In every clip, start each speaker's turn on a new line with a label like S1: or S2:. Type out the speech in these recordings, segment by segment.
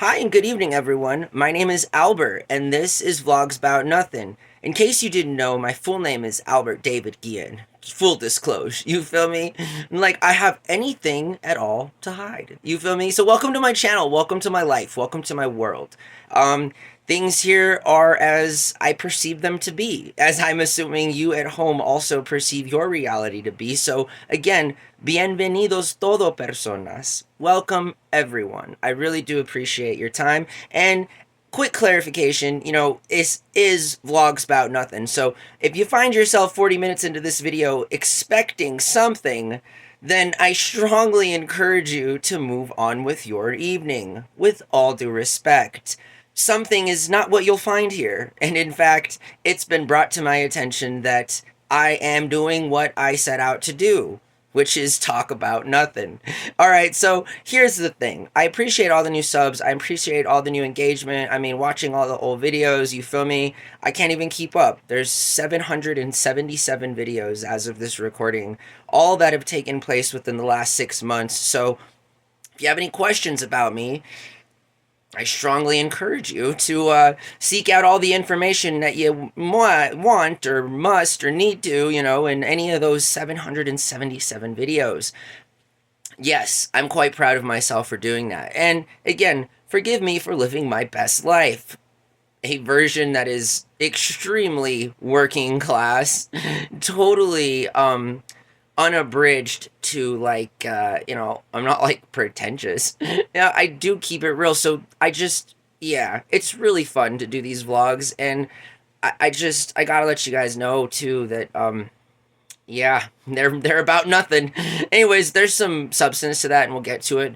S1: Hi and good evening, everyone. My name is Albert, and this is Vlogs About Nothing. In case you didn't know, my full name is Albert David Guillen. Full disclosure, you feel me? Like, I have anything at all to hide. You feel me? So, welcome to my channel. Welcome to my life. Welcome to my world. Um, Things here are as I perceive them to be, as I'm assuming you at home also perceive your reality to be. So, again, bienvenidos todo personas. Welcome everyone. I really do appreciate your time. And quick clarification, is vlogs about nothing. So if you find yourself 40 minutes into this video expecting something, then I strongly encourage you to move on with your evening, with all due respect. Something is not what you'll find here. And in fact, it's been brought to my attention that I am doing what I set out to do, which is talk about nothing. All right, so here's the thing. I appreciate all the new subs. I appreciate all the new engagement. I mean, watching all the old videos, you feel me? I can't even keep up. There's 777 videos as of this recording, all that have taken place within the last 6 months. So if you have any questions about me, I strongly encourage you to seek out all the information that you want or must or need to, in any of those 777 videos. Yes, I'm quite proud of myself for doing that. And again, forgive me for living my best life. A version that is extremely working class, totally unabridged to I'm not like pretentious. Yeah, I do keep it real. So yeah, it's really fun to do these vlogs, and I gotta let you guys know too that yeah, they're about nothing. Anyways, there's some substance to that, and we'll get to it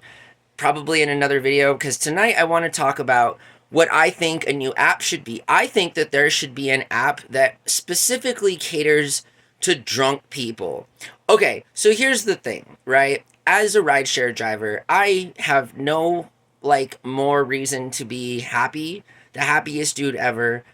S1: probably in another video, because tonight I want to talk about what I think a new app should be. I think that there should be an app that specifically caters to drunk people. Okay, so here's the thing, right? As a rideshare driver, I have no more reason to be happy, the happiest dude ever.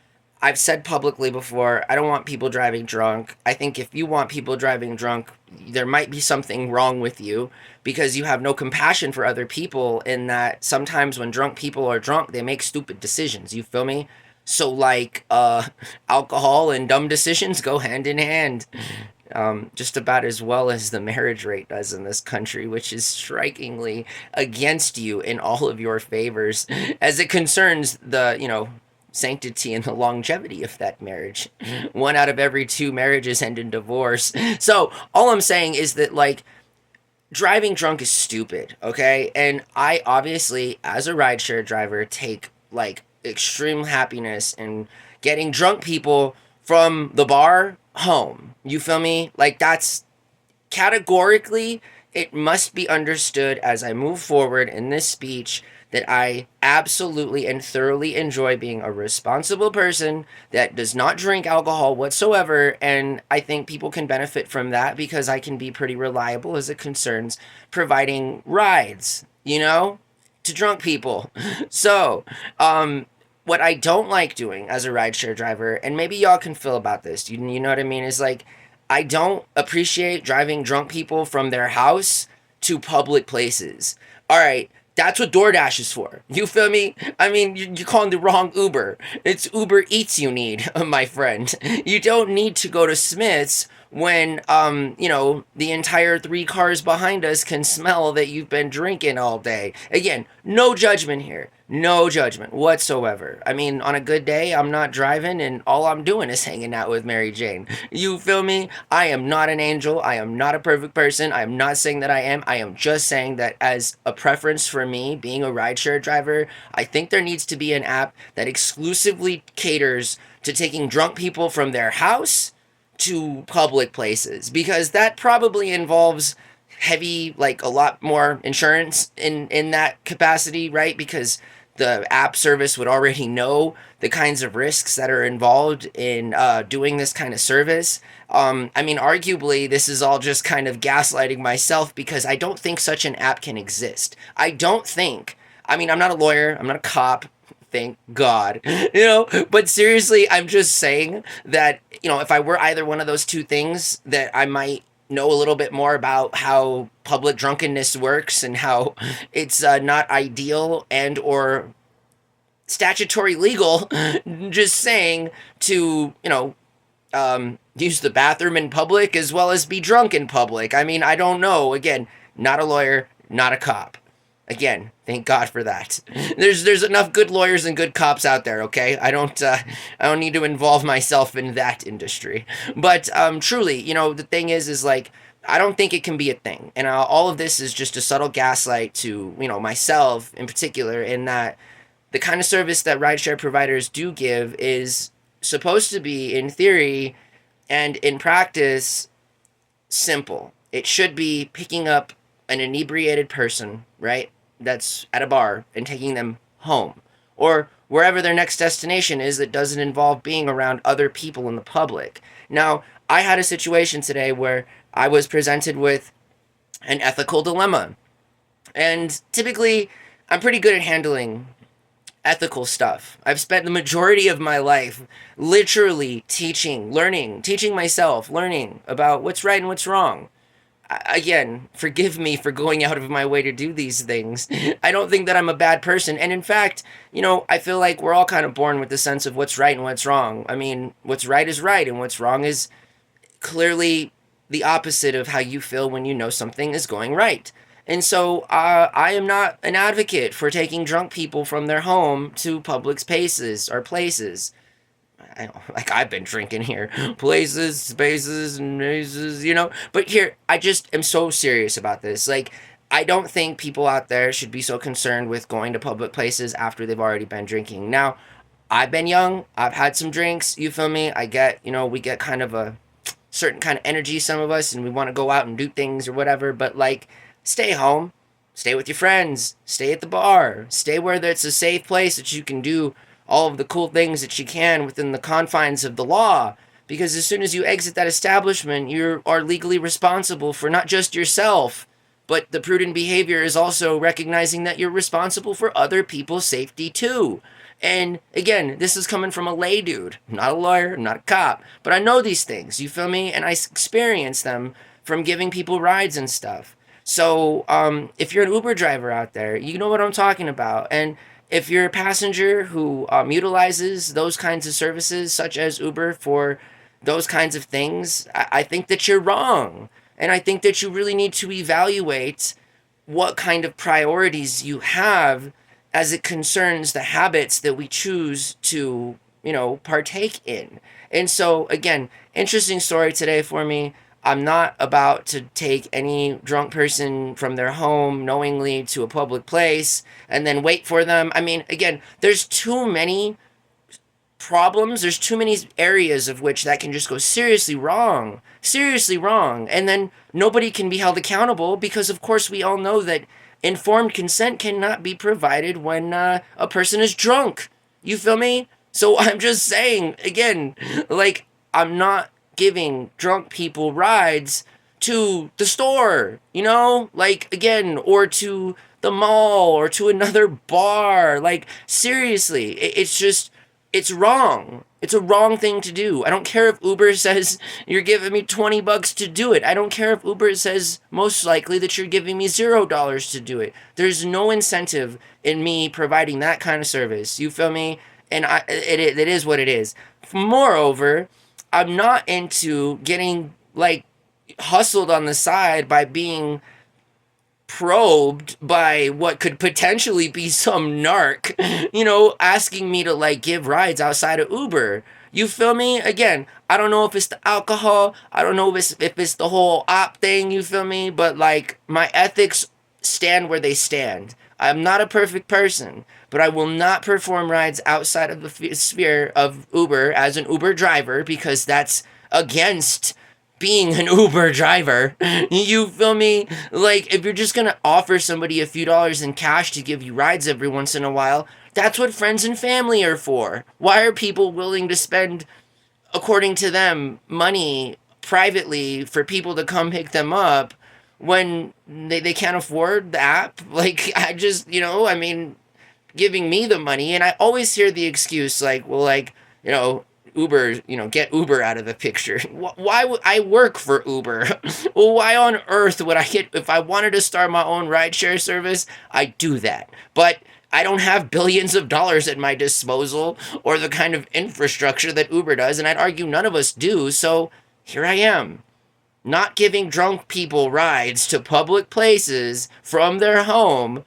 S1: I've said publicly before, I don't want people driving drunk. I think if you want people driving drunk, there might be something wrong with you, because you have no compassion for other people, in that sometimes when drunk people are drunk, they make stupid decisions. You feel me? So alcohol and dumb decisions go hand in hand. Just about as well as the marriage rate does in this country, which is strikingly against you in all of your favors as it concerns the, sanctity and the longevity of that marriage. One out of every two marriages end in divorce. So all I'm saying is that driving drunk is stupid, okay? And I obviously, as a rideshare driver, take extreme happiness in getting drunk people from the bar home. You feel me? That's categorically, it must be understood as I move forward in this speech that I absolutely and thoroughly enjoy being a responsible person that does not drink alcohol whatsoever, and I think people can benefit from that because I can be pretty reliable as it concerns providing rides, to drunk people. So, what I don't like doing as a rideshare driver, and maybe y'all can feel about this, you know what I mean, is I don't appreciate driving drunk people from their house to public places. All right, that's what DoorDash is for. You feel me? I mean, you're calling the wrong Uber. It's Uber Eats you need, my friend. You don't need to go to Smith's when, the entire 3 cars behind us can smell that you've been drinking all day. Again, no judgment here. No judgment whatsoever. I mean, on a good day, I'm not driving and all I'm doing is hanging out with Mary Jane. You feel me? I am not an angel. I am not a perfect person. I am not saying that I am. I am just saying that as a preference for me, being a rideshare driver, I think there needs to be an app that exclusively caters to taking drunk people from their house to public places, because that probably involves heavy, a lot more insurance in that capacity, right? Because the app service would already know the kinds of risks that are involved in doing this kind of service. I mean, arguably, this is all just kind of gaslighting myself, because I don't think such an app can exist. I mean, I'm not a lawyer, I'm not a cop, thank God, but seriously, I'm just saying that, if I were either one of those two things, that I might know a little bit more about how public drunkenness works and how it's not ideal and or statutory legal, just saying, to, use the bathroom in public as well as be drunk in public. I mean, I don't know. Again, not a lawyer, not a cop. Again, thank God for that. There's enough good lawyers and good cops out there. Okay, I don't need to involve myself in that industry. But truly, the thing is like, I don't think it can be a thing, and all of this is just a subtle gaslight to myself in particular, in that the kind of service that rideshare providers do give is supposed to be, in theory and in practice, simple. It should be picking up an inebriated person, right? That's at a bar and taking them home or wherever their next destination is that doesn't involve being around other people in the public. Now, I had a situation today where I was presented with an ethical dilemma. And typically, I'm pretty good at handling ethical stuff. I've spent the majority of my life literally teaching myself, learning about what's right and what's wrong. Again, forgive me for going out of my way to do these things. I don't think that I'm a bad person. And in fact, I feel like we're all kind of born with the sense of what's right and what's wrong. I mean, what's right is right, and what's wrong is clearly the opposite of how you feel when you know something is going right. And so I am not an advocate for taking drunk people from their home to public spaces or places. Like, I've been drinking here, places, spaces, and mazes. But here, I just am so serious about this. Like, I don't think people out there should be so concerned with going to public places after they've already been drinking. Now, I've been young, I've had some drinks, you feel me? I get, we get kind of a certain kind of energy, some of us, and we want to go out and do things or whatever, but like, stay home, stay with your friends, stay at the bar, stay where it's a safe place that you can do all of the cool things that you can within the confines of the law. Because as soon as you exit that establishment, you are legally responsible for not just yourself, but the prudent behavior is also recognizing that you're responsible for other people's safety too. And again, this is coming from a lay dude, not a lawyer, not a cop, but I know these things, you feel me? And I experience them from giving people rides and stuff. So if you're an Uber driver out there, you know what I'm talking about. And if you're a passenger who utilizes those kinds of services, such as Uber, for those kinds of things, I think that you're wrong. And I think that you really need to evaluate what kind of priorities you have as it concerns the habits that we choose to, partake in. And so, again, interesting story today for me. I'm not about to take any drunk person from their home knowingly to a public place and then wait for them. I mean, again, there's too many problems. There's too many areas of which that can just go seriously wrong. Seriously wrong. And then nobody can be held accountable because, of course, we all know that informed consent cannot be provided when a person is drunk. You feel me? So I'm just saying, again, like, I'm not giving drunk people rides to the store, like, again, or to the mall or to another bar. Like, seriously, it's wrong. It's a wrong thing to do. I don't care if Uber says you're giving me $20 to do it. I don't care if Uber says most likely that you're giving me $0 to do it. There's no incentive in me providing that kind of service. You feel me? And it is what it is. Moreover, I'm not into getting, like, hustled on the side by being probed by what could potentially be some narc, asking me to, like, give rides outside of Uber. You feel me? Again, I don't know if it's the alcohol. I don't know if it's the whole op thing, you feel me? But, like, my ethics stand where they stand. I'm not a perfect person, but I will not perform rides outside of the sphere of Uber as an Uber driver because that's against being an Uber driver. You feel me? Like, if you're just gonna offer somebody a few dollars in cash to give you rides every once in a while, that's what friends and family are for. Why are people willing to spend, according to them, money privately for people to come pick them up when they can't afford the app? Like, I just, I mean, giving me the money. And I always hear the excuse, like, well, like, Uber, get Uber out of the picture. Why would I work for Uber? Well, why on earth would I get, if I wanted to start my own rideshare service, I'd do that. But I don't have billions of dollars at my disposal or the kind of infrastructure that Uber does, and I'd argue none of us do, so here I am, not giving drunk people rides to public places from their home,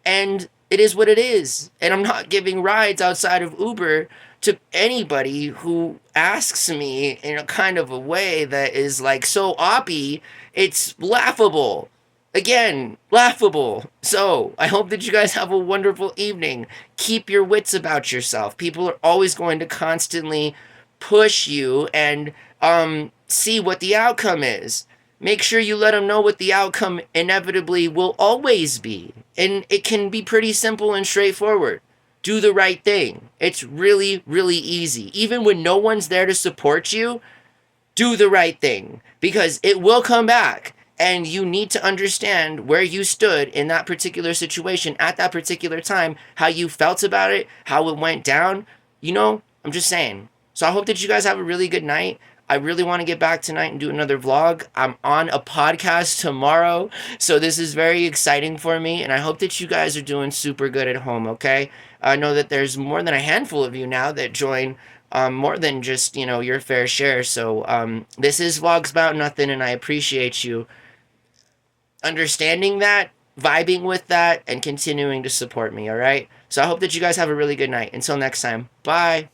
S1: and it is what it is. And I'm not giving rides outside of Uber to anybody who asks me in a kind of a way that is like so oppy, it's laughable. Again, laughable. So, I hope that you guys have a wonderful evening. Keep your wits about yourself. People are always going to constantly push you and see what the outcome is. Make sure you let them know what the outcome inevitably will always be. And it can be pretty simple and straightforward. Do the right thing. It's really, really easy. Even when no one's there to support you, do the right thing. Because it will come back. And you need to understand where you stood in that particular situation at that particular time, how you felt about it, how it went down. I'm just saying. So I hope that you guys have a really good night. I really want to get back tonight and do another vlog. I'm on a podcast tomorrow, so this is very exciting for me, and I hope that you guys are doing super good at home, okay? I know that there's more than a handful of you now that join, more than just, your fair share, so this is Vlogs About Nothing, and I appreciate you understanding that, vibing with that, and continuing to support me, all right? So I hope that you guys have a really good night. Until next time, bye!